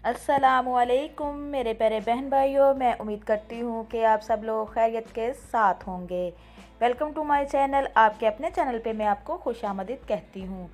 अस्सलामुअलैकुम मेरे प्यारे बहन भाइयों, मैं उम्मीद करती हूँ कि आप सब लोग खैरियत के साथ होंगे। Welcome to my channel. आपके अपने चैनल पे मैं आपको खुशामदीद कहती हूँ।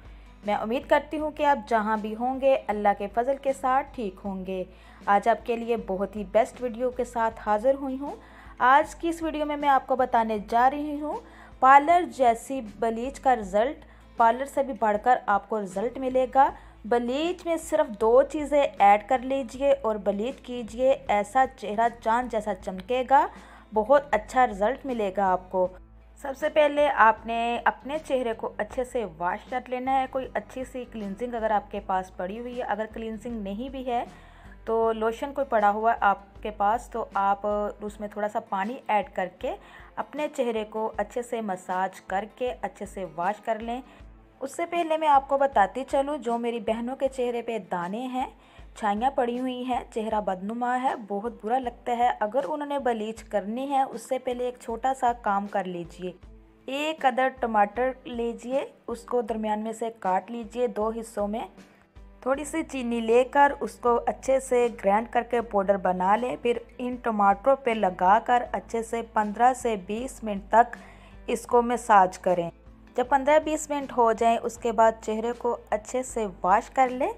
मैं उम्मीद करती हूँ कि आप जहाँ भी होंगे अल्लाह के फजल के साथ ठीक होंगे। आज आपके लिए बहुत ही बेस्ट वीडियो के साथ हाज़िर हुई हूँ। आज की इस वीडियो में मैं आपको बताने जा रही हूँ पार्लर जैसी ब्लीच का रिज़ल्ट। पार्लर से भी बढ़कर आपको रिज़ल्ट मिलेगा। ब्लीच में सिर्फ 2 चीज़ें ऐड कर लीजिए और ब्लीच कीजिए, ऐसा चेहरा चांद जैसा चमकेगा। बहुत अच्छा रिज़ल्ट मिलेगा आपको। सबसे पहले आपने अपने चेहरे को अच्छे से वॉश कर लेना है। कोई अच्छी सी क्लींजिंग अगर आपके पास पड़ी हुई है, अगर क्लींजिंग नहीं भी है तो लोशन कोई पड़ा हुआ है आपके पास, तो आप उसमें थोड़ा सा पानी ऐड करके अपने चेहरे को अच्छे से मसाज करके अच्छे से वॉश कर लें। उससे पहले मैं आपको बताती चलूँ, जो मेरी बहनों के चेहरे पे दाने हैं, छाइयाँ पड़ी हुई हैं, चेहरा बदनुमा है, बहुत बुरा लगता है, अगर उन्होंने ब्लीच करनी है उससे पहले एक छोटा सा काम कर लीजिए। एक अदर टमाटर लीजिए, उसको दरमियान में से काट लीजिए 2 हिस्सों में। थोड़ी सी चीनी लेकर उसको अच्छे से ग्राइंड करके पाउडर बना लें। फिर इन टमाटरों पे लगाकर अच्छे से 15 से 20 मिनट तक इसको मसाज करें। जब 15-20 मिनट हो जाएं उसके बाद चेहरे को अच्छे से वॉश कर लें।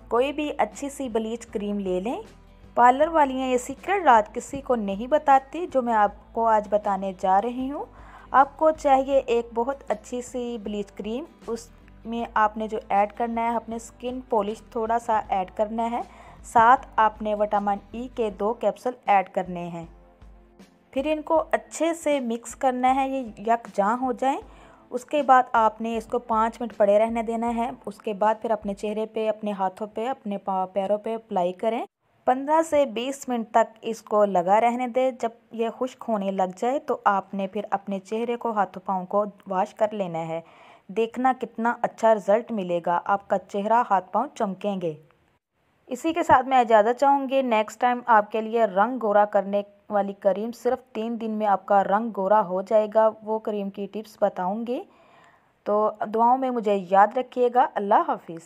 कोई भी अच्छी सी ब्लीच क्रीम ले लें। पार्लर वालियाँ ये सीक्रेट रात किसी को नहीं बताती, जो मैं आपको आज बताने जा रही हूँ। आपको चाहिए एक बहुत अच्छी सी ब्लीच क्रीम। उसमें आपने जो ऐड करना है, अपने स्किन पॉलिश थोड़ा सा ऐड करना है, साथ आपने विटामिन ई के 2 कैप्सूल ऐड करने हैं। फिर इनको अच्छे से मिक्स करना है, ये यकजां हो जाएं। उसके बाद आपने इसको 5 मिनट पड़े रहने देना है। उसके बाद फिर अपने चेहरे पे, अपने हाथों पे, अपने पैरों पे अप्लाई करें। 15 से 20 मिनट तक इसको लगा रहने दें। जब ये खुश्क होने लग जाए तो आपने फिर अपने चेहरे को, हाथों पाँव को वॉश कर लेना है। देखना कितना अच्छा रिज़ल्ट मिलेगा, आपका चेहरा, हाथ पाँव चमकेंगे। इसी के साथ मैं इजाज़त चाहूँगी। नेक्स्ट टाइम आपके लिए रंग गोरा करने वाली क्रीम, सिर्फ 3 दिन में आपका रंग गोरा हो जाएगा, वो क्रीम की टिप्स बताऊँगी। तो दुआओं में मुझे याद रखिएगा। अल्लाह हाफिज़।